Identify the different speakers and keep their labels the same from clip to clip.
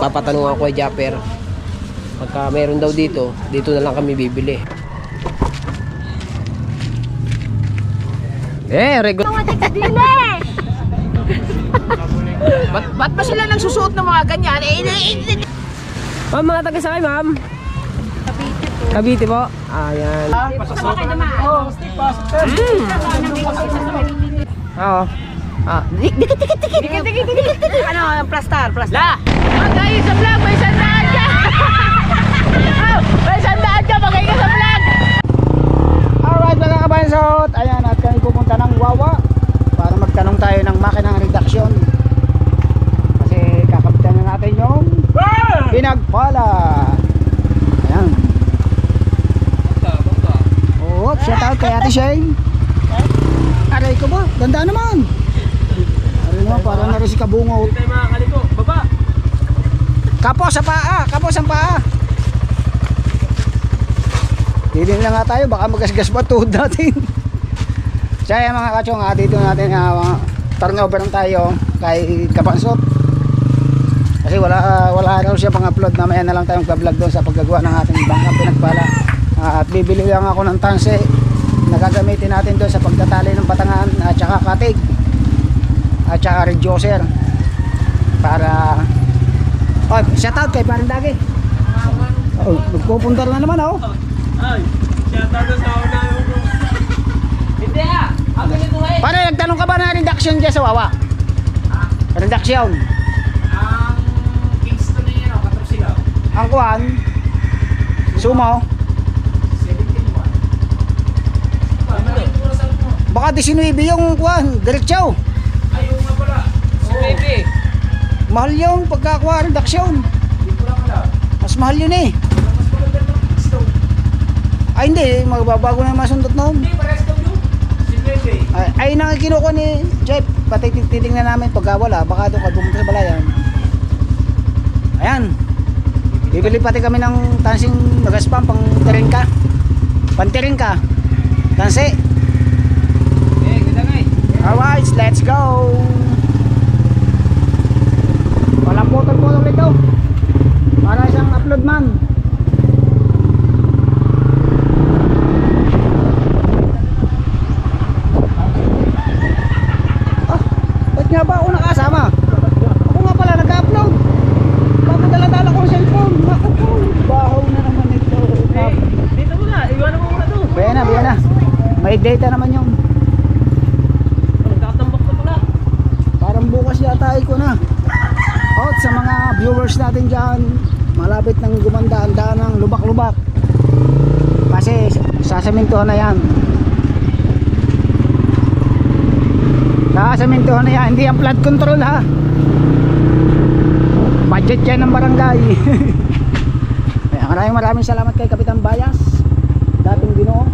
Speaker 1: papatanong ako kay Japper. Pagka meron daw dito, dito na lang kami bibili. Regular.
Speaker 2: Ba't ba sila nagsusuot ng mga ganyan?
Speaker 1: Ma'am, mga taga-sakay, ma'am? Cavite po. Ayan. Oo.
Speaker 2: Dikit. Ano, plastar.
Speaker 1: La! Magaling sa vlog, may sandaan ka! May sandaan ka, magaling ka sa vlog!
Speaker 3: Alright mga kabansot, ayan at kami pupunta ng Wawa para magtanong tayo ng makinang reduction. Kasi kakapitan na natin yung pinagpala. Ayan. Oo, shout out kay Ate Shane. Aray ko ba? Ganda naman. Aray naman, parang na rin si Kabungot.
Speaker 1: Tayo mga kaliko, baba!
Speaker 3: Kapos sa paa, kapos ang paa. Dito na nga tayo, baka magasgas ba tuhod natin. So ayan mga kachong, dito natin turnover lang tayo kay Kapansot. Kasi wala raw siya pang upload, mamaya na lang tayong vlog doon sa paggagawa ng ating bangkang pinagpala. At bibili lang ako ng tanse na gagamitin natin doon sa pagtatali ng patangan at saka katig at saka reducer para shout out kay Parandagi. Magpupunta na naman
Speaker 1: Ay, shout out sa una yung bro. Hindi ako nito
Speaker 3: Pare, nagtanong ka ba na reduction dyan sa Wawa? Reduction.
Speaker 2: Ang Kingston na yan, katrap sila.
Speaker 3: Ang kuhan Sumo
Speaker 2: 17
Speaker 3: baka 19 yung kuhan diretso.
Speaker 2: Ayaw nga pala.
Speaker 1: Baby.
Speaker 3: Mahal yung pagkakuha reduction.
Speaker 2: Hindi ko lang alam.
Speaker 3: Mas mahal yun eh.
Speaker 2: Mas maganda ng Kingston.
Speaker 3: Ay hindi, magbabago na yung masundot noon.
Speaker 2: Hindi, parehas daw yun. Si Bebe.
Speaker 3: Ay nang kinukuha ni Jeff. Pati titingnan namin pagka wala, baka doon ka pumunta sa balayan. Ayan. Bibili pati kami ng tansing magaspam pang terengka. Panterengka. Tansi.
Speaker 1: Ganda nga
Speaker 3: Alright, let's go. Walang putol-putol ito. Para isang upload man. Ba't nga ba ako nakasama? Ako nga pala nag-upload. Bago dala-dala ko ang cellphone. Naku, bahaw na naman ito.
Speaker 1: Dito muna, iwanan mo muna to.
Speaker 3: Bayan na. May data naman yun.
Speaker 1: Nagkakatambak na pula.
Speaker 3: Parang bukas yata ko na. Out sa mga viewers natin dyan, malapit nang gumanda ang daan ng lubak-lubak. Kasi sasamintuhan na yan. Sasamintuhan na yan, hindi ang flood control ha. Budget yan ng barangay. Maraming salamat kay Kapitan Bayas, dating Ginoo.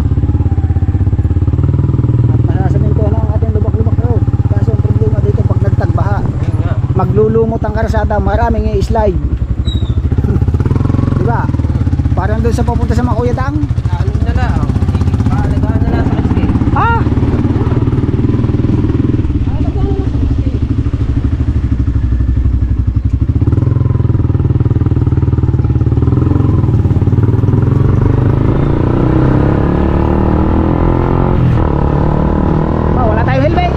Speaker 3: Sasamintuhan na ang ating lubak-lubak road. Kasi ang problema dito pag nagtagbaha, maglulumot ang karsada, maraming i-slide. Diba? Parang doon sa papunta sa mga Kuyadang.
Speaker 1: Ano na lang? Paalagaan na lang sa kasi.
Speaker 3: Ah! Wala tayong helmet.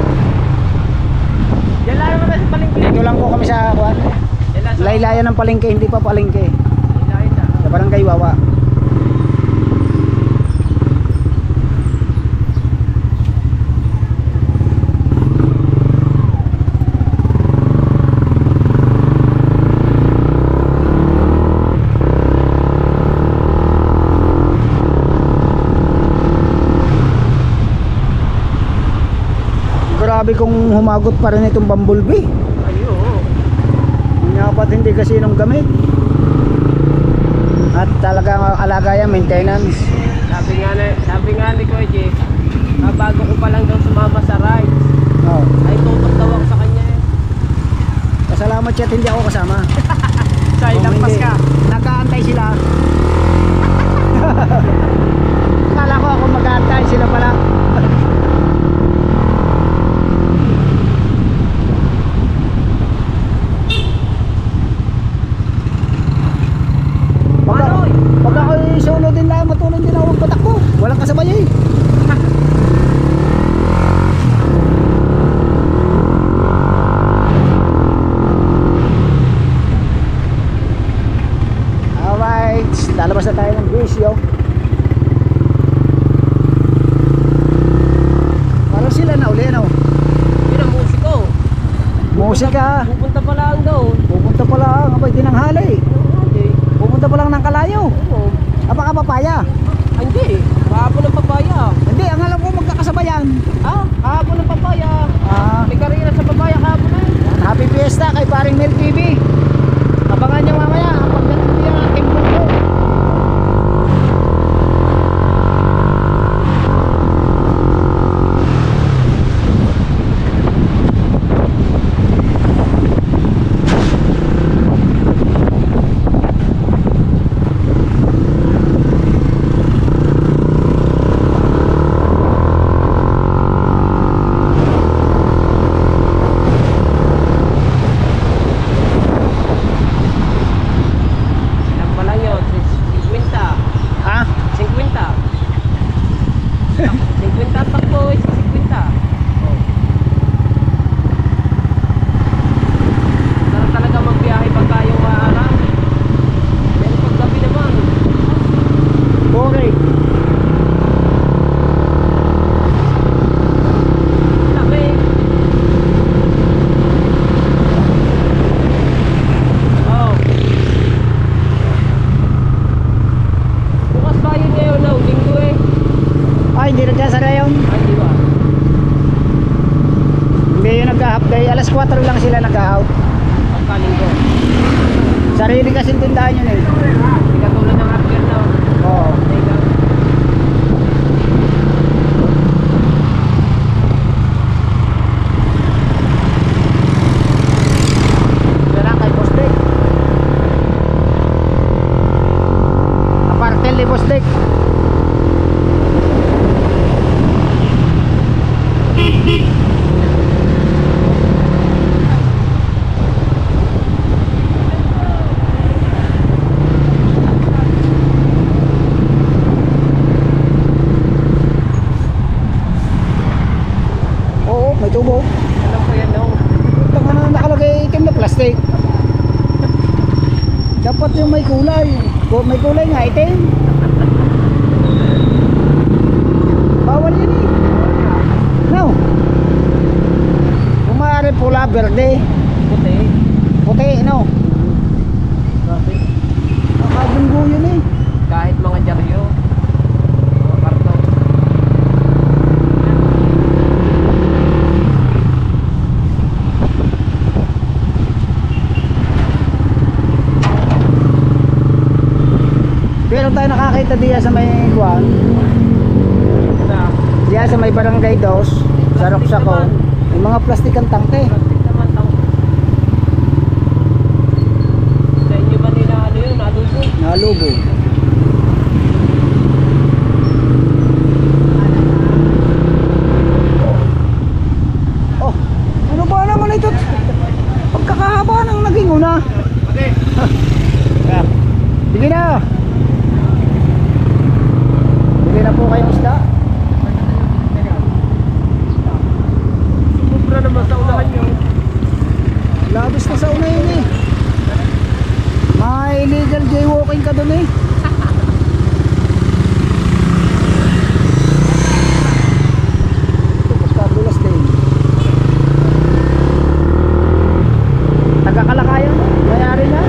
Speaker 1: Diyan lang naman sa palengke.
Speaker 3: Dito lang po kami sa kuwan.
Speaker 1: Diyan lang sa
Speaker 3: Laylayan ng palengke, hindi pa palengke.
Speaker 1: Laylayan na.
Speaker 3: Sa barangay Wawa. Grabe kung humagot pa rin itong bumblebee.
Speaker 1: Ayo.
Speaker 3: Dapat hindi kasi nung gamit. At talaga alaga yan, maintenance.
Speaker 1: Sabi nga ni Kuya Jeff, bago ko pa lang daw sumama sa rides,
Speaker 3: Oh.
Speaker 1: ay tutok daw ako sa kanya eh.
Speaker 3: Pasalamat siya at hindi ako kasama.
Speaker 1: Sa
Speaker 3: Kung
Speaker 1: ilang pas
Speaker 3: hindi,
Speaker 1: ka.
Speaker 3: nag-aantay sila. Akala ko ako mag-aantay, sila pala. Musika.
Speaker 1: Pupunta pa lang doon.
Speaker 3: Pupunta pa lang, abay tinanghali.
Speaker 1: Hindi.
Speaker 3: Pupunta pa lang ng Kalayo.
Speaker 1: Oo.
Speaker 3: Apaka papaya.
Speaker 1: Ah, hindi. Kahapon ng papaya.
Speaker 3: Hindi, ang alam ko magkakasabayan.
Speaker 1: Ah, kahapon ng papaya.
Speaker 3: Ah,
Speaker 1: May karina sa papaya kahapon na.
Speaker 3: Happy Fiesta kay paring Mel TV. Abangan nyo mamaya ang pagdating niya ng ating buko.
Speaker 1: Ilan pa lang yun? 50.
Speaker 3: Ha?
Speaker 1: 50. 50 ang takbo, 50. Oh. Sarap talaga magbiyahe pagka yung maaraw. Pero pag gabi naman,
Speaker 3: Boring.
Speaker 1: lamig. Oh. Bukas ba yun ngayon na linggo eh?
Speaker 3: Ay, hindi nagsasara yun.
Speaker 1: Ay, di ba?
Speaker 3: Hindi yung nagka-half day. Alas 4 lang sila nagka-out.
Speaker 1: Pagka linggo.
Speaker 3: Sarili kasi tindahan yun eh.
Speaker 1: Hindi katulad ng hardware na.
Speaker 3: Oo.
Speaker 1: Teka.
Speaker 3: Wala kay Postek. Apartel ni Postek. Oo, may tubo.
Speaker 1: Alam ko yan, no?
Speaker 3: Ito nga na nakalagay itim na plastic. Dapat yung may kulay. May kulay nga itim. Bawal yun eh. No. Kung maaari pula, verde.
Speaker 1: Puti.
Speaker 3: Puti, no. Nakabunggo yun eh.
Speaker 1: Kahit mga dyaryo. Mga karton.
Speaker 3: Pero tayo nakakita diya sa may kuwan.
Speaker 1: Na.
Speaker 3: Diya sa may barangay dos. Sa Roxaco. May mga plastic ang tangke.
Speaker 1: Plastic naman tao. Sa inyo ba nila ano yun? Adobo?
Speaker 3: Nalubo. Oh, ano ba naman ito? Pagkakahaba ng naging una.
Speaker 2: Okay.
Speaker 3: Sige na. Bili na po kayong isda.
Speaker 1: Sumubra naman sa unahan nyo.
Speaker 3: Labis na sa una yun eh. May illegal jaywalking ka dun eh. Ito, basta dulas din. Taga-Kalakayan, mayari na.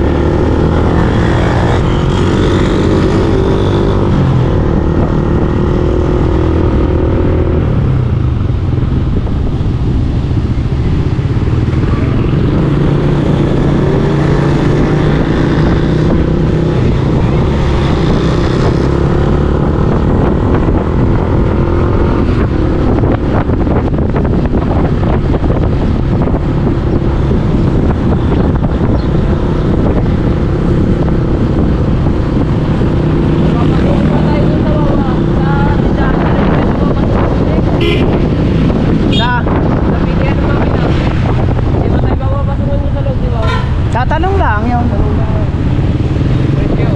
Speaker 1: Papasok pa tayo dun sa baba. Sa tindahan na rin. Pwede mo pasok.
Speaker 3: Sa,
Speaker 1: Sa PDN naman kita. Hindi ba tayo papapasokan mo sa loob, di ba?
Speaker 3: tatanong lang yun.
Speaker 1: Thank you.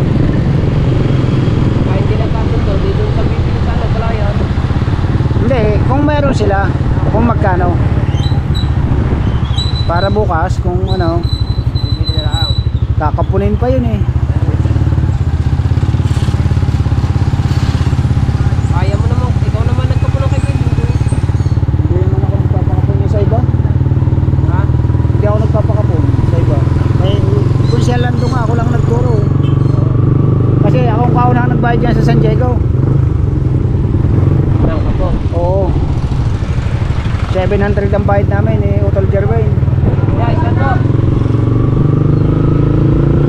Speaker 1: Kahit hindi nagkasundo, di doon sa bibili sana pala yan.
Speaker 3: Hindi, kung meron sila, kung magkano. Para bukas, kung ano,
Speaker 1: Bibili na lang.
Speaker 3: kakapunin pa yun eh.
Speaker 1: Kaya mo naman, ikaw naman nagkapuno kay Pedro.
Speaker 3: Hindi naman ako magpapakapunin sa iba.
Speaker 1: Ha?
Speaker 3: Hindi ako 700 ang bayad namin eh, Utol Jerwin.
Speaker 1: Yeah, isa to.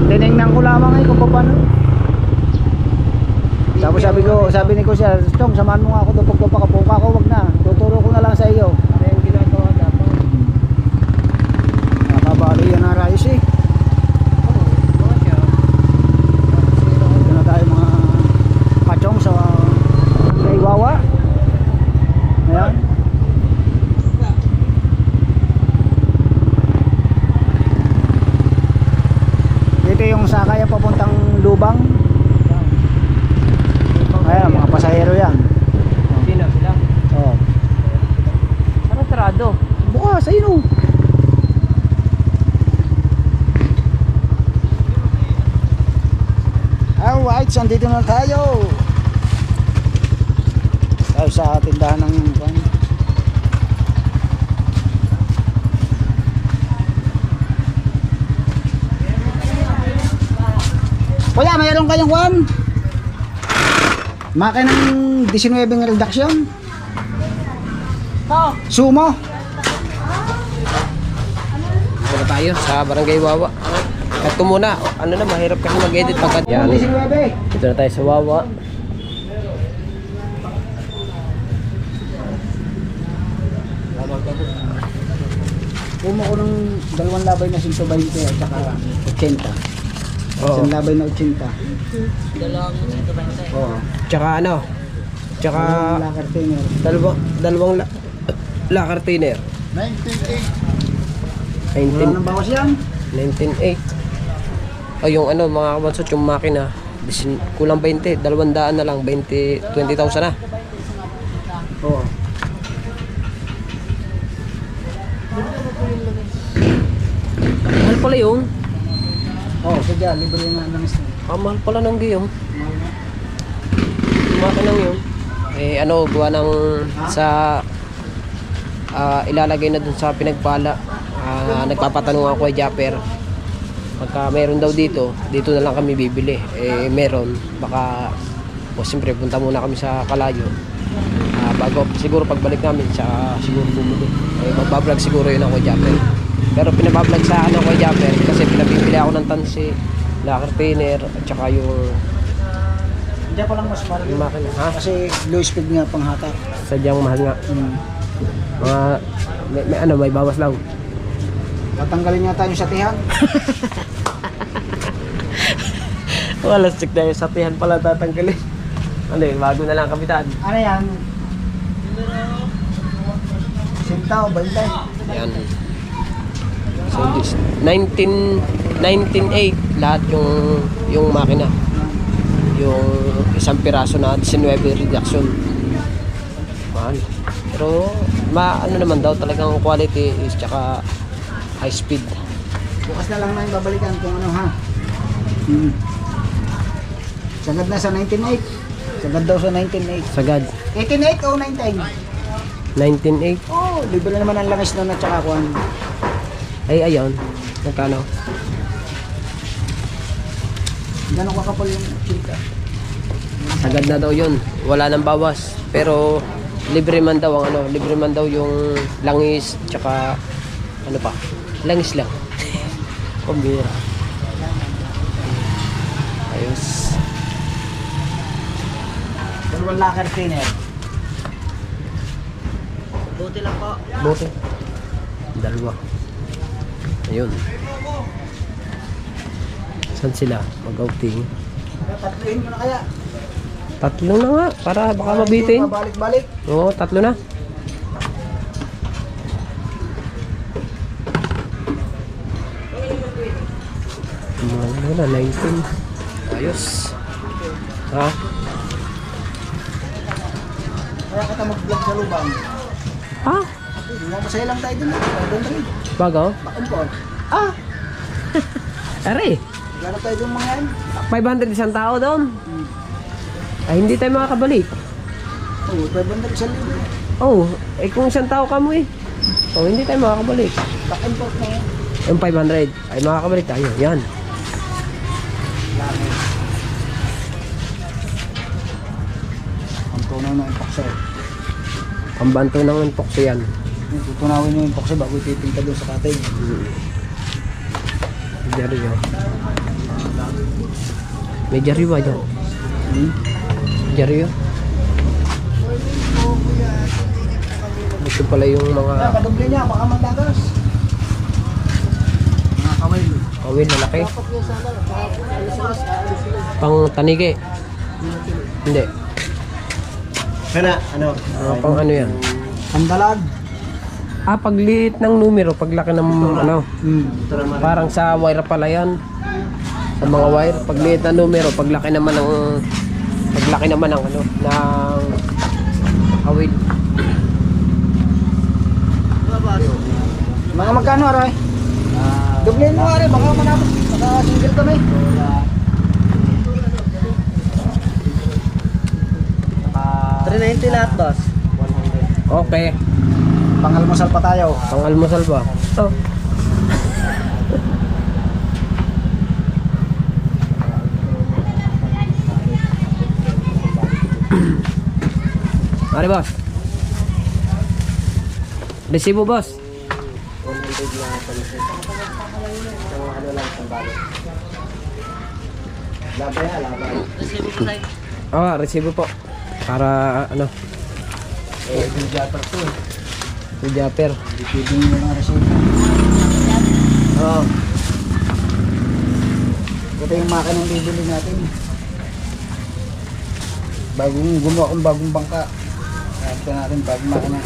Speaker 3: Tinignan ko lamang eh kung paano. Tapos sabi ni ko siya, Chong, samahan mo nga ako doon pag pakapuka ko, wag na. Tuturo ko na lang sa iyo.
Speaker 1: Ano yung ginagawa dapat?
Speaker 3: Nakabali yan na rayos eh.
Speaker 1: Mga siya.
Speaker 3: Dito na tayo mga kachong sa Iwawa. Ayan. Dito yung sakay papuntang Lubang. Ayan, mga pasahero yan.
Speaker 1: Sino sila?
Speaker 3: Oh.
Speaker 1: Parang sarado.
Speaker 3: Bukas, ayun o. Alright, so andito na tayo. Tayo sa tindahan ng Kuya, mayroon kayong kwan? Makinang 19 reduction?
Speaker 1: Oh.
Speaker 3: Sumo?
Speaker 1: Dito tayo sa Barangay Wawa. Cut ko muna. Ano na, mahirap kasi mag-edit pagkat yan.
Speaker 3: 19.
Speaker 1: Dito na tayo sa Wawa.
Speaker 3: Pumo ko ng dalawang labay na 120 at saka 80.
Speaker 1: Oo.
Speaker 3: Isang labay na 80. Oo.
Speaker 1: Tsaka ano? Tsaka
Speaker 3: Yung locker thinner.
Speaker 1: dalawang locker thinner.
Speaker 3: 19.8. Wala nang bawas yan.
Speaker 1: 19.8. O yung ano mga kabansot, yung makina kulang 20, 200 na lang, 20,000 na.
Speaker 3: Oo.
Speaker 1: Mahal pala yung
Speaker 3: Oo, sadya, libre nga ng isla.
Speaker 1: mahal pala ng giyong. Yung makinang yun. Eh ano, gawa ng sa ilalagay na dun sa pinagpala. Nagpapatanong ako kay Japper. Pagka meron daw dito na lang kami bibili. Eh meron, baka o siyempre punta muna kami sa Kalayo. Bago siguro pagbalik namin sa siguro bumili. Eh magbablog siguro yun ako kay Japper. Pero pinabablog sa akin ako kay Japper kasi pinabibili ako ng tansi, locker thinner at saka yung
Speaker 3: Hindi pa lang mas mahal
Speaker 1: yung makina. Ha?
Speaker 3: kasi low speed nga panghata.
Speaker 1: Sadyang mahal nga. Mga may bawas lang.
Speaker 3: Tatanggalin nga tayo sa tihan.
Speaker 1: Wala stick na yung satihan pala tatanggalin. Ano yun, bago na lang kapitan.
Speaker 3: Ano yan? Sinta o bantay?
Speaker 1: Yan. So this 19.8 lahat yung makina. Yung isang piraso na 19 reduction. Mahal. Pero ano naman daw talagang quality is tsaka high speed.
Speaker 3: Bukas na lang na yung babalikan kung ano ha. Sagad na sa 19.8. Sagad daw sa 19.8.
Speaker 1: Sagad.
Speaker 3: 18.8 o 19?
Speaker 1: 19.8.
Speaker 3: Oh, libre na naman ang langis nun at saka kuhan.
Speaker 1: Ay ayun. Magkano?
Speaker 3: Gano'n kakapal yung chika.
Speaker 1: Sagad na daw yun. Wala nang bawas. Pero libre man daw ang libre man daw yung langis tsaka ano pa? Langis lang. Pambira. Ayos.
Speaker 3: Dalawang locker thinner. Buti lang po.
Speaker 1: Bote. Dalawa. Ayun. Saan sila? Mag-outing.
Speaker 3: Tatluhin mo na kaya.
Speaker 1: Tatlo na nga. Para baka mabitin.
Speaker 3: Balik-balik.
Speaker 1: Oo, tatlo na. Ano na, 19. Ayos. Ha?
Speaker 3: Kaya kita mag-vlog sa lubang.
Speaker 1: Ha?
Speaker 3: Masaya lang tayo dun. Doon rin.
Speaker 1: Bago?
Speaker 3: Back-and-forth.
Speaker 1: Ah! Are,
Speaker 3: Gano'n tayo dun mga yan.
Speaker 1: 500 isang tao doon. Ay, hindi tayo makakabalik.
Speaker 3: Oo, 500 sa libre.
Speaker 1: Oh, eh kung isang tao ka mo eh. Oh, hindi tayo makakabalik.
Speaker 3: Back-and-forth na yan.
Speaker 1: Yung 500, ay makakabalik tayo. Yan.
Speaker 3: Ang tunaw ng pakso.
Speaker 1: Pambanto ng unpokso yan.
Speaker 3: Tutunawin nyo yung epoxy bago ipipinta doon sa cutting.
Speaker 1: Jariyo. May jariyo ba dyan? Jariyo. Ito pala yung mga
Speaker 3: Kadoble niya, baka mandagas. Mga kawil.
Speaker 1: kawin na laki. Pang tanigi. Hindi.
Speaker 3: Kana, ano?
Speaker 1: Pang ano yan?
Speaker 3: Pandalag.
Speaker 1: Pagliit ng numero, paglaki ng ano. Parang sa wire pala yan. Sa mga wire, pagliit ng numero, paglaki naman ng ano, ng kawin.
Speaker 3: Mga magkano, Aray? Doblein mo, Aray. Baka manapos. Baka single kami. 390 lahat, boss.
Speaker 1: Okay.
Speaker 3: Pangalmusal pa tayo.
Speaker 1: Pang almusal ba? Oh. Ano boss? Resibo boss? Resibo po. Para ano?
Speaker 3: Yung japper to.
Speaker 1: Yung japper.
Speaker 3: Bibigyan mo ng resibo.
Speaker 1: Oo.
Speaker 3: Ito yung makinang bibili natin. Gumawa akong bagong bangka. Ito natin bagong makina.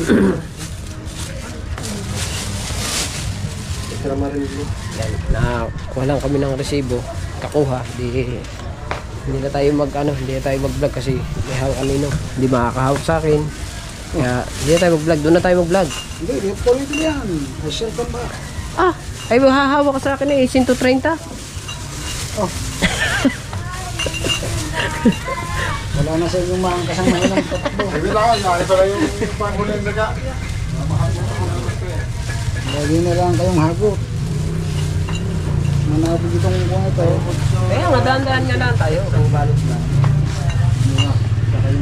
Speaker 1: Yan, na kuha lang kami ng resibo, kakuha, hindi na tayo hindi na tayo mag-vlog kasi may hawak kanino, hindi makakahawak sa akin. Kaya hindi na tayo mag-vlog, doon na tayo mag-vlog.
Speaker 3: Hindi, tuloy-tuloy yan. May cellphone ba?
Speaker 1: Ay mahahawak ka sa akin 130.
Speaker 3: Oh. Wala na sa yung mga kasama ilang tatakbo.
Speaker 4: Hindi lang, ito lang yung pangulang naga.
Speaker 3: Lagi na lang kayong hagot. Manabog itong kung ito.
Speaker 1: Kaya nga, dahan-dahan nga lang tayo, ang balot na.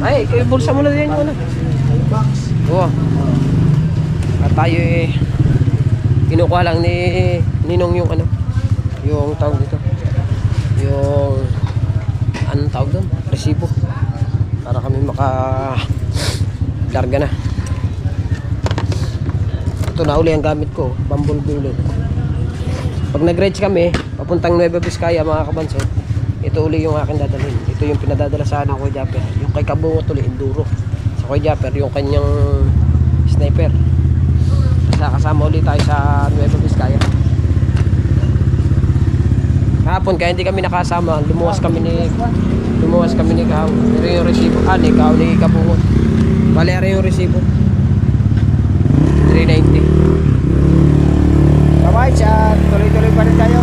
Speaker 1: Ay, bulsa mo na din muna.
Speaker 3: Box.
Speaker 1: Oo. At tayo kinukuha lang ni Ninong yung ano, yung tawag dito. Yung anong tawag doon? Resibo. Para kami larga na. Ito na uli ang gamit ko, bumblebee ulit. Pag nag-reach kami, papuntang Nueva Vizcaya mga kabansot, ito uli yung akin dadalhin. Ito yung pinadadala sa anak ko, Japper. Yung kay Kabungot uli, enduro. Sa Kuya Japper, yung kanyang sniper. Kasama ulit tayo sa Nueva Vizcaya. Kahapon, kaya hindi kami nakasama, lumuwas kami ni Kahaw. Pero yung resibo, ni Kahaw ni Kabungot. Balera yung resibo. 390.
Speaker 3: Bye-bye, chat. Tuloy-tuloy pa rin tayo.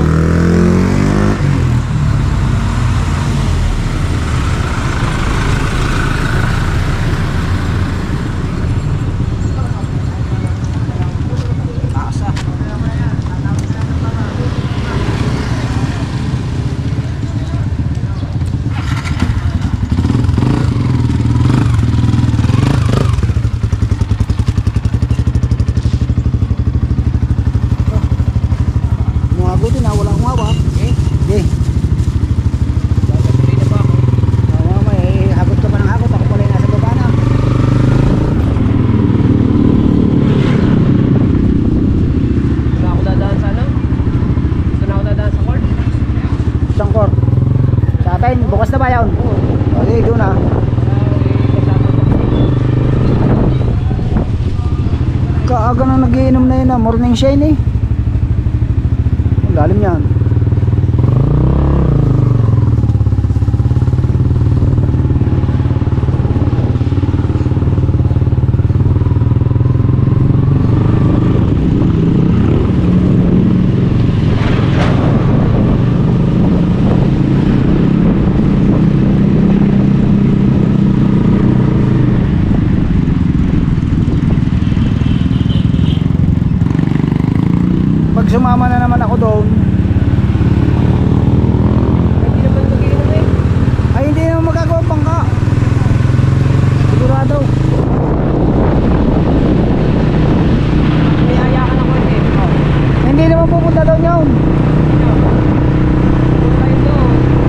Speaker 3: Buti na walang umawak. Okay. May hagot ka pa ng hagot. Ako pala yung nasa baba na.
Speaker 1: Ito na ako dadaan sa ano? Ito na ako dadaan sa court?
Speaker 3: Sangkor. Sa atin, bukas na ba yun? Okay, doon na. Kaaga na nagiinom na yun na. Morning shine eh. Ang lalim yan. Pag sumama na naman ako doon,
Speaker 1: Hindi naman mag-inom eh.
Speaker 3: ay hindi naman magagawa pang ka. Sigurado. doon yun.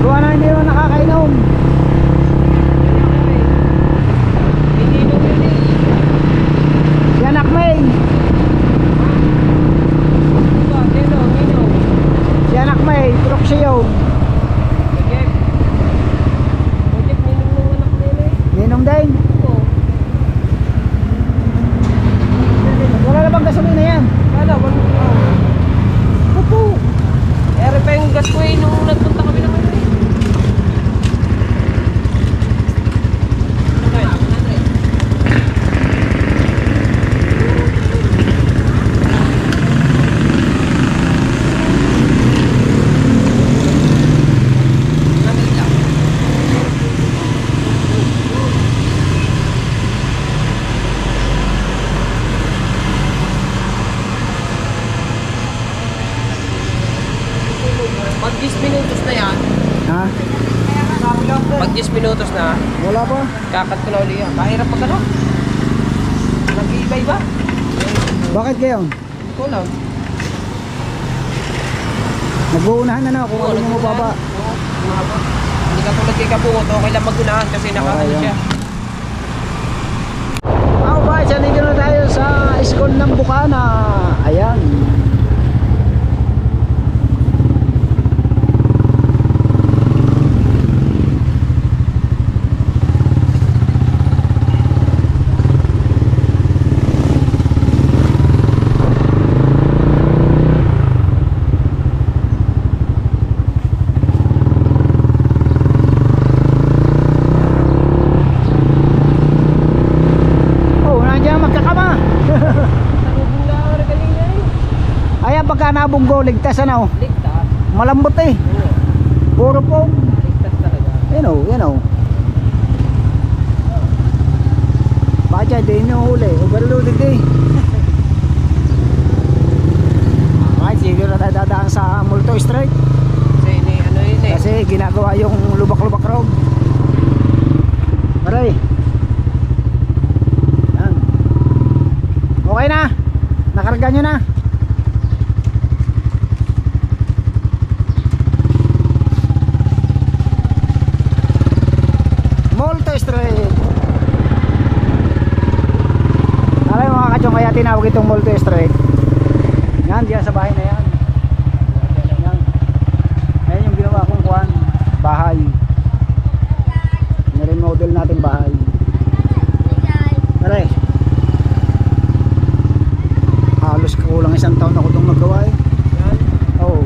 Speaker 3: Gawa na hindi naman nakakainom. Si anak May. Si anak May, proxy yun. Ninom din. Wala na bang gasolina yan? Pupo.
Speaker 1: Ere pa yung gas ko eh, nung nagpunta kami naman eh. Pag 10 minutos na yan,
Speaker 3: Ha?
Speaker 1: pag 10 minutos na,
Speaker 3: Wala pa?
Speaker 1: kakat ko na uli yan. Mahirap pag ano? Nag-iiba-iba?
Speaker 3: Bakit kayo?
Speaker 1: Hindi ko alam.
Speaker 3: Nag-uunahan na kung ano mo baba.
Speaker 1: Oo, mahaba. Hindi ka tulad kay Kabungot, okay lang mag-unahan kasi nakaano
Speaker 3: Okay,
Speaker 1: siya.
Speaker 3: Alright, nandito na tayo sa school ng Bukana. Ayan. Oh, nandiyan ang magkakama. Ayan, pagka nabunggo, ligtas ano?
Speaker 1: Ligtas.
Speaker 3: Malambot eh.
Speaker 1: Oo,
Speaker 3: Puro po.
Speaker 1: ligtas talaga.
Speaker 3: Yan o. Bakit hindi nyo huli? Overloaded eh. Bakit siguro na tayo dadaan sa Multo Street?
Speaker 1: Kasi ini, ano yun eh.
Speaker 3: Kasi ginagawa yung lubak-lubak road. Aray. Yan. Okay na. Nakarga nyo na. Multo Street. Alam mo mga kachong, kaya tinawag itong Multo Street. Yan, diyan sa bahay na yan. Yan. Ayan yung ginawa kong kuhan. Bahay. Niremodel natin bahay. Aray. Halos kulang 1 taon ako itong magawa eh.
Speaker 1: Yan.
Speaker 3: Oo.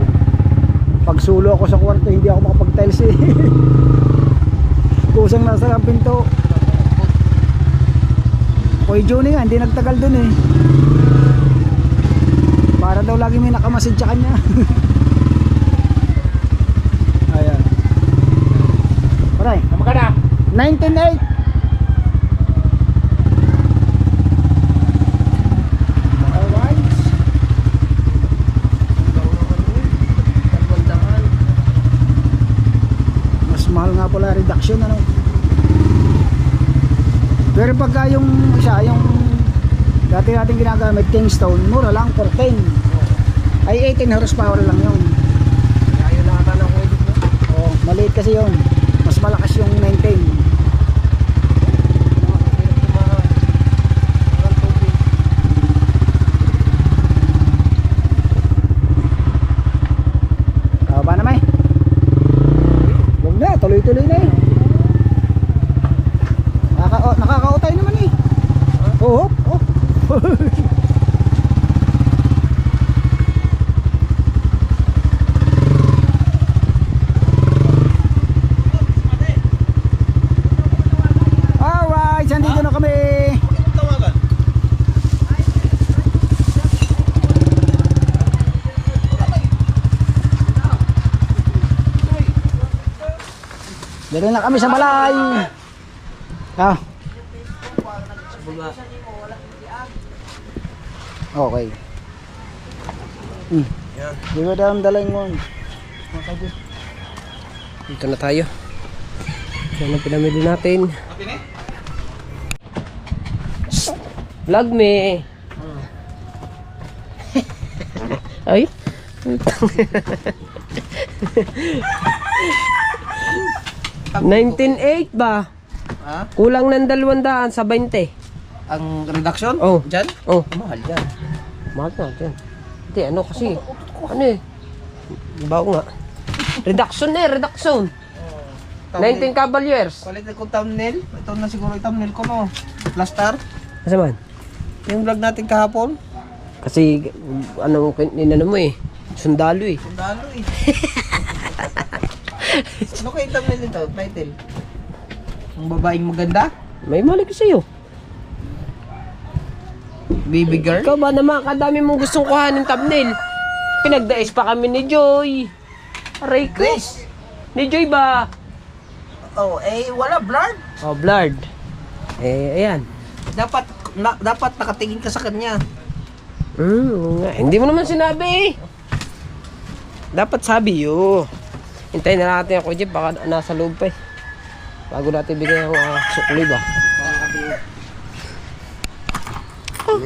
Speaker 3: Pag sulo ako sa kwarto, hindi ako makapag-tiles eh. Kusang nasa lang pinto. Koy Johnny nga, hindi nagtagal dun eh. Para daw lagi may nakamasid sa kanya. Ayan. Aray,
Speaker 2: Tama ka na.
Speaker 3: 19.8. Alright. Mas mahal nga pala reduction ano. Pero pagka yung isa, yung dati natin ginagamit Kingstone, mura lang, 14. Ay 18 horsepower lang yun.
Speaker 1: Kaya yun nakata ng edit mo.
Speaker 3: Oh, maliit kasi yun. Mas malakas yung 19. Ba na may? Huwag na, tuloy-tuloy na eh. Nakakautay naman eh. Oh, oh. Alright, nandito na kami. Dali na kami sa balay. Ah. Okay. Di ba dalam dalay mo?
Speaker 1: Dito na tayo. Yan ang pinamili natin. Vlog me. Ay, $19.8 ba?
Speaker 2: Ha?
Speaker 1: Kulang ng 200 sa 20.
Speaker 2: Ang reduction?
Speaker 1: Oh.
Speaker 2: Diyan?
Speaker 1: Oh,
Speaker 2: Mahal yan.
Speaker 1: mahal na dyan. Hindi, ano kasi. Ano eh. Bago nga. Reduction na eh, reduction. 19 Cavaliers.
Speaker 2: Palit ko thumbnail. Ito na siguro yung thumbnail ko, no? Plaster.
Speaker 1: Kasi man.
Speaker 2: Yung vlog natin kahapon.
Speaker 1: Kasi, ano, ninano mo eh. Sundalo eh.
Speaker 2: Sundalo eh. Ano kayo yung thumbnail nito? Title? Ang babaeng maganda?
Speaker 1: May mali ko sa'yo.
Speaker 2: Baby girl?
Speaker 1: Ikaw ba naman, kadami mong gustong kuhanin thumbnail. Pinagdais pa kami ni Joy. Aray ko.
Speaker 2: Grace.
Speaker 1: Ni Joy ba?
Speaker 2: Oh, eh, wala blurred.
Speaker 1: Oh, blurred. Eh, ayan.
Speaker 2: Dapat nakatingin ka sa kanya.
Speaker 1: Oo nga. Hindi mo naman sinabi eh. Dapat sabi yun. Hintayin na natin ako, Jeep. Baka nasa loob pa eh. Bago natin bigay ang sukli ba?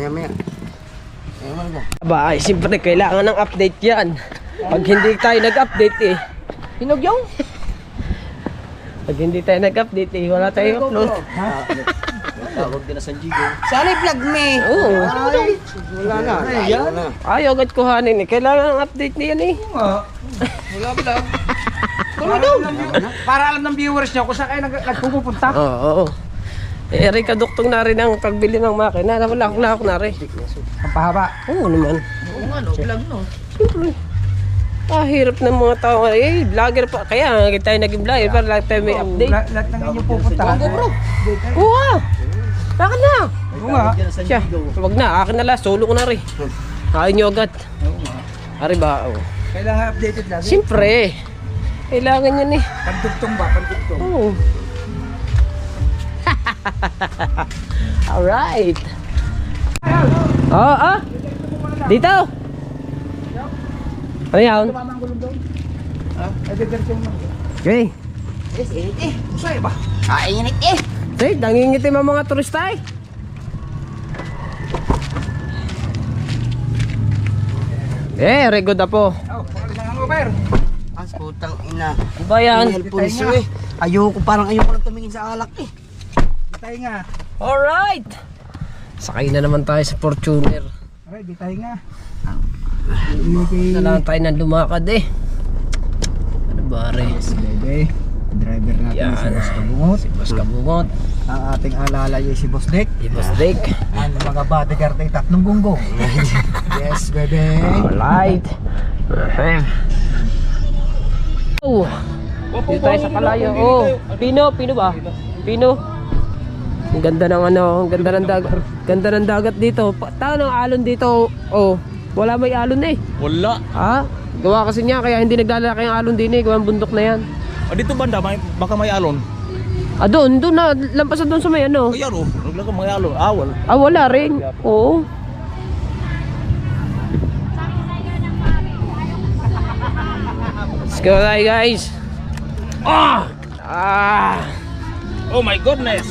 Speaker 3: Maya.
Speaker 1: Aba, ay, siyempre kailangan ng update yan. Pag hindi tayo nag-update eh. Hinog yung? Pag hindi tayo nag-update eh, wala tayong upload.
Speaker 2: Tawag din na San Diego. Sana i-vlog me.
Speaker 1: Oo.
Speaker 3: Wala na.
Speaker 1: Ayaw agad kuhanin eh. Kailangan ng update niyan eh.
Speaker 2: Wala vlog. Para alam ng viewers niyo kung saan kayo nagpupunta.
Speaker 1: Oo. Eh, Rika, duktong na rin ang pagbili ng makina. Wala ako na rin.
Speaker 2: Ang pahaba.
Speaker 1: Oo naman.
Speaker 2: Oo nga, no? Vlog, no?
Speaker 1: Siyempre. Hirap ng mga tao. Eh, vlogger pa. Kaya tayo naging vlogger para lahat tayo may update.
Speaker 2: Lahat ng inyong pupuntahan. Bro.
Speaker 1: Kuha! Bakit na?
Speaker 2: Oo nga.
Speaker 1: Siya, wag na. Akin na lang. Solo ko na rin. Kain nyo agad. Ari ba? Oh.
Speaker 2: Kailangan updated lagi.
Speaker 1: Siyempre. Kailangan yan eh.
Speaker 2: Pagdugtong ba? Pagdugtong.
Speaker 1: Oo. Alright. Dito. Ano yan? Okay.
Speaker 2: Yes, init eh. Sa'yo ba? Init eh.
Speaker 1: Sige, nangingitim ang mga turista eh. Very good na po.
Speaker 2: Pakalis ang hangover.
Speaker 3: As putang ina.
Speaker 1: Ano ba yan?
Speaker 3: Pulso eh. Ayoko lang tumingin sa alak eh.
Speaker 2: Tayo nga.
Speaker 1: Alright. Sakay na naman tayo sa Fortuner.
Speaker 2: Aray, di tayo nga.
Speaker 1: Na lang tayo na lumakad eh. Ano ba rin?
Speaker 3: Bebe. Driver natin
Speaker 1: Yan.
Speaker 3: si Boss Kabungot.
Speaker 1: Si Boss Kabungot.
Speaker 3: Ang ating alala ay si Boss Dick.
Speaker 1: Si Boss Dick.
Speaker 3: Ang mga bodyguard ay 3 gunggong. Yes, bebe.
Speaker 1: Alright. Oh. Dito tayo sa Kalayo. Oh, Pino ba? Pino. Ang ganda ng ang ganda ng dagat dito. Tayo ng alon dito. Oh, wala may alon eh.
Speaker 5: Wala.
Speaker 1: Ha? Gawa kasi niya kaya hindi naglalaki ang alon din eh. Gawa ang bundok na yan.
Speaker 5: Dito banda, baka may alon.
Speaker 1: Doon na. Lampas na doon sa may ano.
Speaker 5: Kaya ro, naglaga may alon. Wala.
Speaker 1: Wala rin. Oo. Let's go tayo guys.
Speaker 5: Oh my goodness.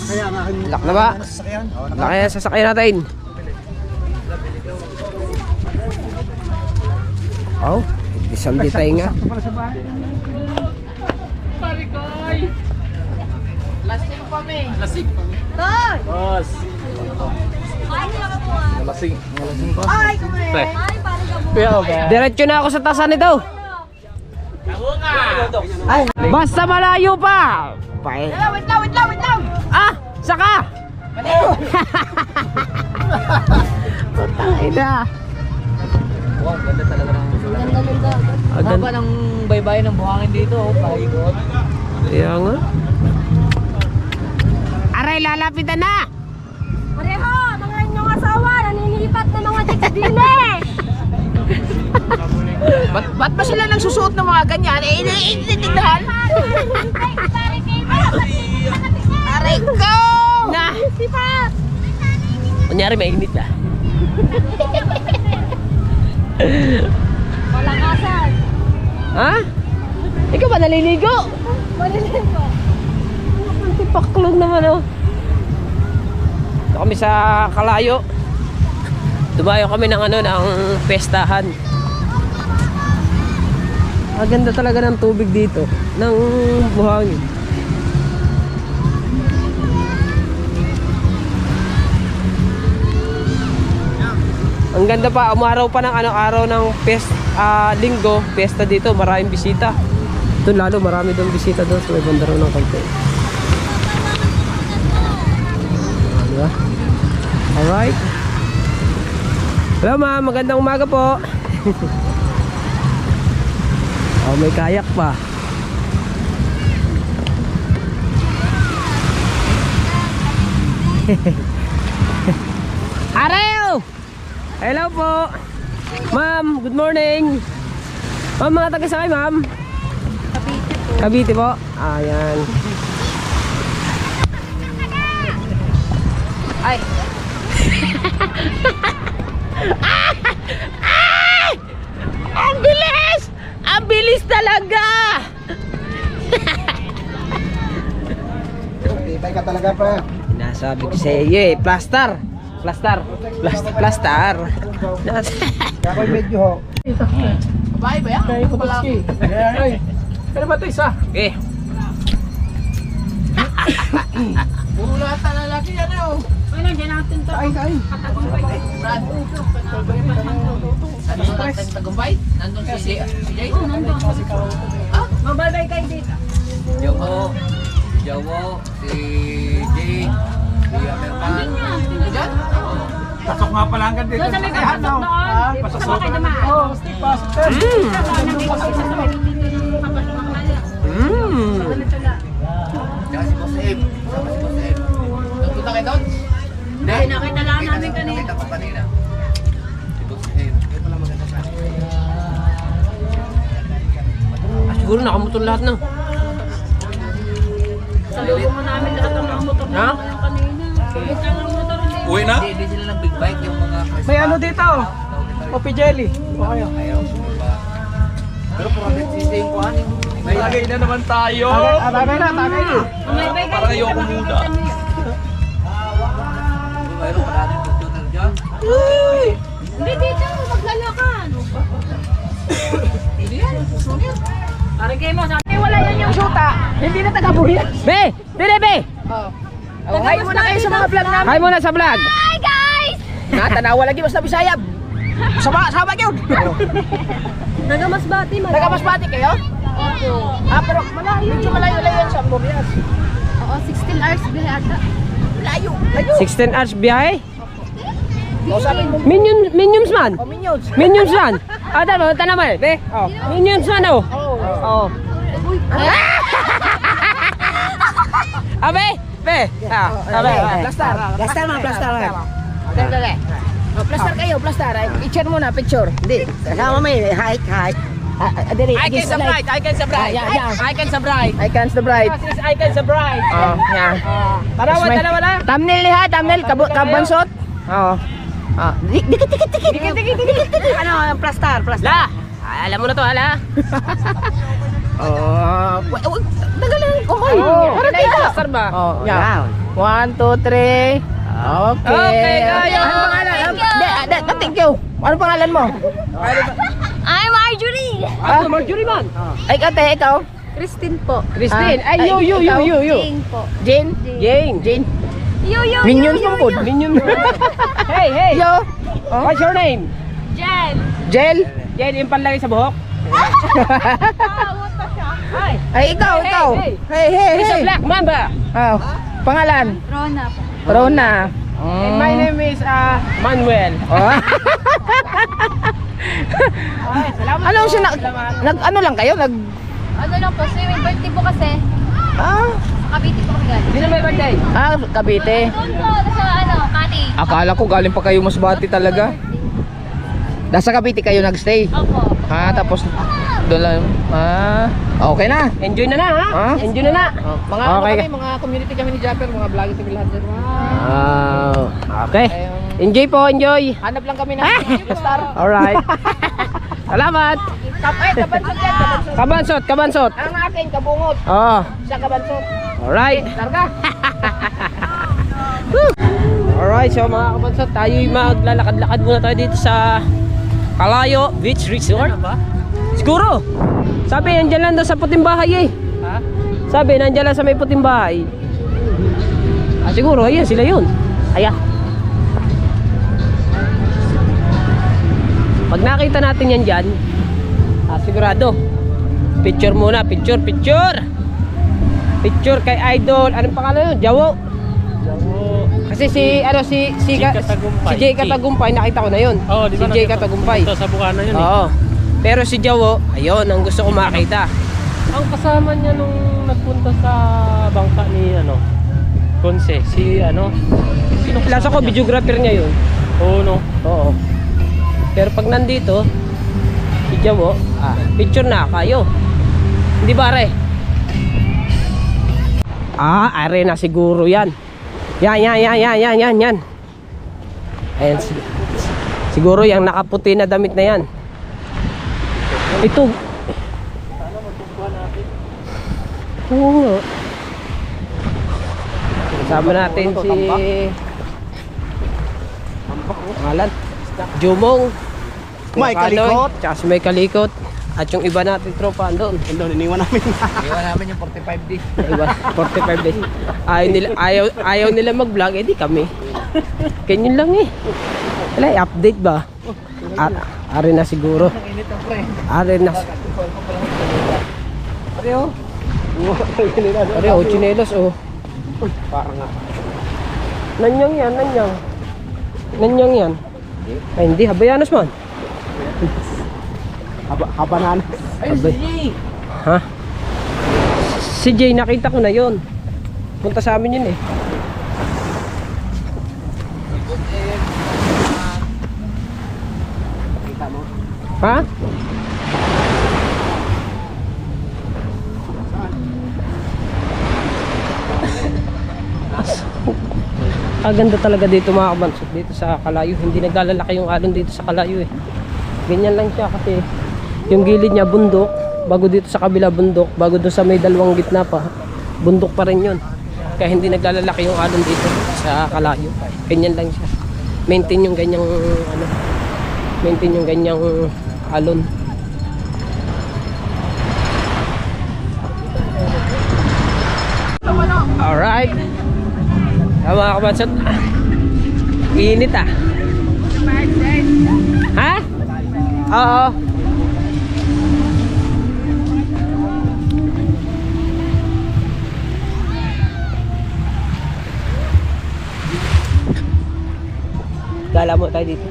Speaker 1: Lock na ba? Lock na sasakyan natin. Oh, isang di tayo nga.
Speaker 5: Lasing.
Speaker 1: Diretso na ako sa tasan nito. Basta malayo pa. Wait lang. Saka. Putang ina.
Speaker 2: Wow, ganda talaga ng
Speaker 1: Ganda
Speaker 2: ng baybay ng buhangin dito. Paikot.
Speaker 1: Kaya nga. Aray, lalapitan na.
Speaker 6: Pareho, mga inyong asawa, naninipat na mga chicks din eh.
Speaker 2: Ba't ba sila nagsusuot ng mga ganyan? Initindahan? Aray ko!
Speaker 1: Na.
Speaker 6: Sipat!
Speaker 1: Kunyari mainit na.
Speaker 6: Malakasan!
Speaker 1: Ha? Ikaw ba naliligo?
Speaker 6: Marinig ko!
Speaker 1: Antipaklog naman oh. Ito kami sa Kalayo. Dumayo kami ng ng pestahan. Ang ganda talaga ng tubig dito, ng buhangin. Ang ganda pa, umaraw pa ng araw ng linggo, piyesta dito, maraming bisita. Ito lalo, marami doon bisita doon, so may banda raw ng konti. Diba? Alright. Hello ma'am, magandang umaga po. Oh, may kayak pa. Areo! Hello po. Ma'am, good morning. Ma'am, mga taga-sakay, ma'am? Cavite po. Ayan. Ay. Ay! Ang bilis! Ang bilis talaga!
Speaker 3: Tibay ka talaga pa.
Speaker 1: Nasabi ko sa iyo eh, plaster. Plaster. Plaster. Plaster.
Speaker 3: Kapoy medyo ho.
Speaker 2: Babae ba yan? Kayo ko pala.
Speaker 5: Ano ba ito isa?
Speaker 1: Okay.
Speaker 2: Puro lahat na lalaki yan oh.
Speaker 6: Ano, dyan natin to.
Speaker 3: Kain.
Speaker 2: Brad. Nandun sa Tagumpay? Nandun si Jay?
Speaker 6: Oo, nandun. Mababay kayo dito.
Speaker 2: Jowo, si Jay, si Amerman. Diyan?
Speaker 5: Pasok nga pala hanggang dito.
Speaker 6: Doon sa may pasok doon. Pasok kayo naman. Oo, stick pasok.
Speaker 2: Diyan si Boss Abe. Sama si Boss Abe. Nagpunta kayo doon?
Speaker 6: Hindi, nakita lang namin kanina.
Speaker 2: Nakita ko kanina. Si Boss Abe. Kaya pala maganda sa akin.
Speaker 1: Siguro nakamotor lahat na.
Speaker 6: Sa lugo mo namin lahat ng mga motor na
Speaker 1: Ha?
Speaker 6: kanina. Bigyan ng motor hindi.
Speaker 5: Uwi na?
Speaker 2: Hindi sila ng big bike yung mga...
Speaker 3: May ano dito? Coffee jelly. O kayo.
Speaker 2: Ayaw, sumaba. Pero profit system yung kuhan yung...
Speaker 5: Lagay na naman tayo.
Speaker 3: Tagay na.
Speaker 6: May bay
Speaker 5: Parang ayoko muna.
Speaker 2: Mayroon pa natin computer dyan.
Speaker 6: Hindi dito, maglalakan.
Speaker 2: Hindi yan. Gusto yan.
Speaker 6: Parang kayo mo, sabi
Speaker 3: Wala yan yung shoota. Hindi na taga-buhit.
Speaker 1: Be! Dili, be!
Speaker 3: Hi muna kayo sa mga vlog namin.
Speaker 1: Hi muna sa vlog.
Speaker 6: hi guys!
Speaker 3: Natanawa lagi basta Bisaya. Sama yun.
Speaker 6: Nagamasbati,
Speaker 3: Nagamasbati kayo? Pero medyo malayo yan sa Amburias.
Speaker 6: Oo, 16 hours bihay ata.
Speaker 3: Layo.
Speaker 1: 16 hours biyahe.
Speaker 3: O sabi mo,
Speaker 1: Minions man.
Speaker 3: Minions.
Speaker 1: Minions man. Tama naman, be. Oh. Minions man, oh. Oh. Abe! Be! Abe!
Speaker 3: Plastar. Plastar. Dali. Plastar kayo, plastar. Picture muna, picture. Hindi. Kasama mo eh. Hike.
Speaker 1: I can subscribe. I can subscribe. I can subscribe.
Speaker 3: I can the bride.
Speaker 1: I can subscribe.
Speaker 3: Oh, yan.
Speaker 1: Dalawa na.
Speaker 3: Thumbnail liha, thumbnail. Kabansot. Oo. Dikit. Ano, plastar.
Speaker 1: La! Alam mo na to, ala.
Speaker 3: Dagalan. Okay.
Speaker 1: Para dito. Plaster ba?
Speaker 3: Oh, yan. 1, 2, 3. Okay.
Speaker 1: Okay, kayo.
Speaker 3: Ano pangalan? Thank you. Ano pangalan mo?
Speaker 6: I'm Marjorie!
Speaker 1: Marjorie man.
Speaker 3: Ay, ate, ikaw?
Speaker 6: Christine po.
Speaker 1: Christine.
Speaker 3: Ay,
Speaker 1: Ay, you.
Speaker 6: Jane po.
Speaker 3: Jane?
Speaker 1: Jane.
Speaker 6: Yo.
Speaker 3: Minions mo po.
Speaker 1: Minion. Hey.
Speaker 3: Yo.
Speaker 1: What's your name?
Speaker 6: Jen!
Speaker 3: Jel?
Speaker 1: Jane, yung panlagay sa buhok.
Speaker 6: Tawot pa siya.
Speaker 1: Hi.
Speaker 3: Ay, ikaw. Hey.
Speaker 1: He's a black mamba.
Speaker 3: Oh, pangalan?
Speaker 6: Rona po.
Speaker 3: Rona.
Speaker 1: And my name is Manuel.
Speaker 3: Oh.
Speaker 1: Ay, salamat.
Speaker 3: Ano siya ano lang kayo?
Speaker 6: Ano lang po, swimming birthday po kasi. Cavite po kami galing.
Speaker 1: Sino may birthday?
Speaker 3: Cavite.
Speaker 6: Doon po, sa Kati.
Speaker 3: Akala ko galing pa kayo Masbate talaga. Nasa Cavite kayo nagstay.
Speaker 6: Opo.
Speaker 3: Tapos doon lang. Okay na.
Speaker 1: Enjoy na ha? Enjoy na.
Speaker 3: Mga
Speaker 1: Okay.
Speaker 3: mga community kami ni Japper, mga vlogging TV lahat dyan.
Speaker 1: Okay. Enjoy po, enjoy.
Speaker 3: Hanap lang kami ng star.
Speaker 1: Alright. Salamat.
Speaker 3: Kabansot yan,
Speaker 1: Kabansot.
Speaker 3: Ang akin, kabungot.
Speaker 1: Oh.
Speaker 3: Siya kabansot.
Speaker 1: Alright.
Speaker 3: Larga.
Speaker 1: Alright, so mga kabansot, tayo'y maglalakad-lakad muna tayo dito sa Calayo Beach Resort. Siguro. Sabi, nandyan lang daw sa puting bahay eh.
Speaker 5: Ha?
Speaker 1: Sabi, nandyan lang sa may puting bahay. Ah, siguro, ayan, sila yun. Ayan. Pag nakita natin yan dyan, sigurado. Picture muna, picture. Picture kay Idol. Anong pangalan yun? Jawo. Kasi si Jay Katagumpay, nakita ko na yun.
Speaker 5: Oh, di ba
Speaker 1: Si Jay Katagumpay.
Speaker 5: Ito sa Bukana yun eh.
Speaker 1: Oo. Pero si Jawo, ayun, ang gusto ko makita.
Speaker 5: Ang kasama niya nung nagpunta sa bangka ni Conce, si sino
Speaker 1: Lasa ko, videographer niya yun.
Speaker 5: Oo, no.
Speaker 1: Oo. Pero pag nandito, si Jawo, picture na kayo. Hindi ba, Are? Are na siguro yan. Yan. Ayan, siguro yung nakaputi na damit na yan. Ito. Oo nga. Kasama natin si pangalan Jumong,
Speaker 3: May Kalikot.
Speaker 1: tsaka si May Kalikot. At yung iba natin tropa andun.
Speaker 3: Doon, iniwan namin.
Speaker 2: Iwan namin yung 45 days.
Speaker 1: Iba, 45 days. Ayaw nila mag-vlog, edi kami. Ganyan lang eh. Wala, update ba? Are na siguro. Are na. Are, chinelos oh.
Speaker 3: Parang nga.
Speaker 1: Nanyang yan. Nanyang yan. Ay hindi, habayanas man.
Speaker 3: Habanan.
Speaker 1: Ha? Si Jay, nakita ko na yon. Punta sa amin yun eh. Ha? Ganda talaga dito mga kabansot, dito sa Kalayo. Hindi naglalaki yung alon dito sa Kalayo eh. Ganyan lang siya kasi yung gilid niya bundok, bago dito sa kabila bundok, bago doon sa may dalawang gitna pa, bundok pa rin yun. Kaya hindi naglalaki yung alon dito sa Kalayo. Ganyan lang siya. Maintain yung ganyang maintain yung ganyang alon. Alright. Mga kabansot, init ah. Ha? Oo. Gala mo tayo dito.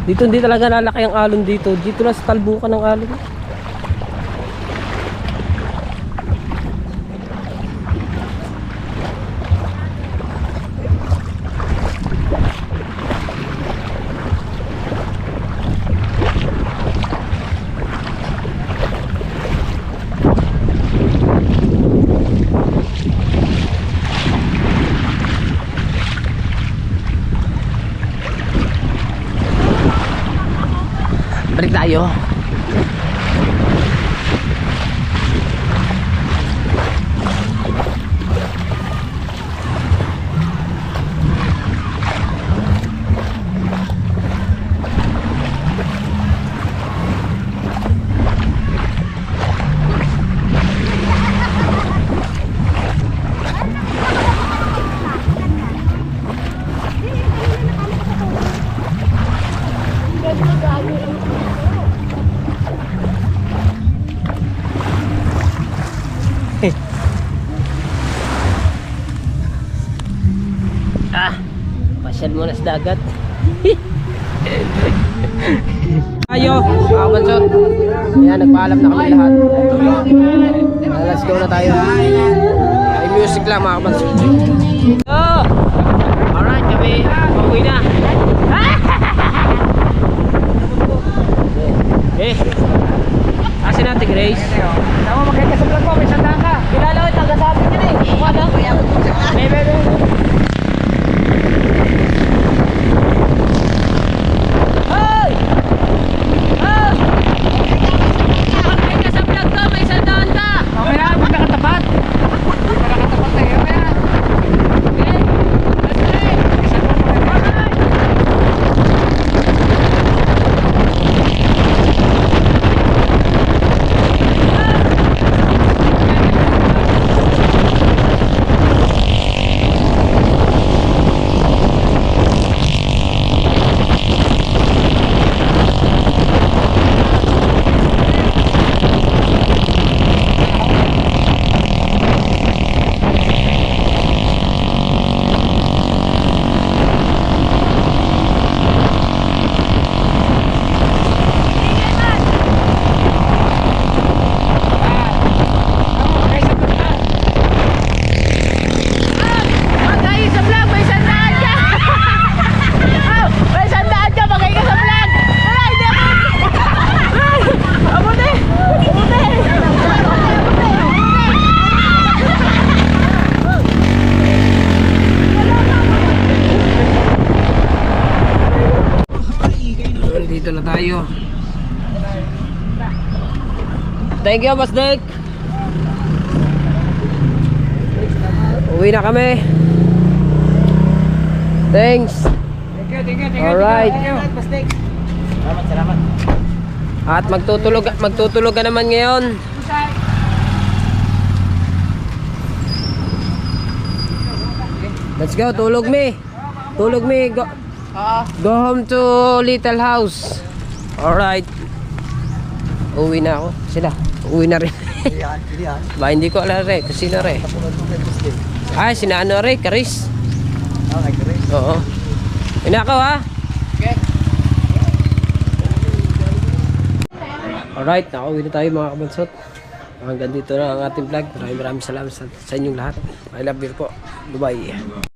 Speaker 1: Dito hindi talaga lalaki ang alon dito. Dito lang sa talbukan ng alon. Balik tayo. Pasyal muna sa dagat. Ayo, mga kabansot. Ayan, nagpaalam na kami lahat. let's go na tayo. Ay, music lang mga kabanso. Oh! Alright, kami pauwi na. Eh, asin natin Grace.
Speaker 3: Tama, magkaya sa vlog ko, may sandaan ka.
Speaker 1: Kilala ko, taga-sabi niya na eh. Wala. Bebe. Hoy! Oh! Pagkay ka sa vlog ko, may sandaan ka.
Speaker 3: Mamaya, pag nakatapat. Pag nakatapat na yun, mamaya.
Speaker 1: Okay? Let's play! Alright! Pagkay sa vlog, may sandaan ka! Oh, may sandaan ka, pagkay ka sa vlog! Ay, hindi ako! Ay! Abuti! Abuti! Dito na tayo. Thank you, Boss Dick! Uwi na kami. Thanks.
Speaker 3: Thank you.
Speaker 1: Alright.
Speaker 2: Salamat.
Speaker 1: At magtutulog ka naman ngayon. Let's go, tulog me. Tulog me. Go home to little house. Alright. Uwi na ako. Sila. Uwi na rin. Ba, hindi ko alam rin. Kung sino rin. Ay, sina ano rin. Karis. Oo. Inakaw ha. Alright, nakauwi na tayo mga kabansot. Hanggang dito na ang ating vlog. Maraming salamat sa inyong lahat. I love you po. Bye-bye.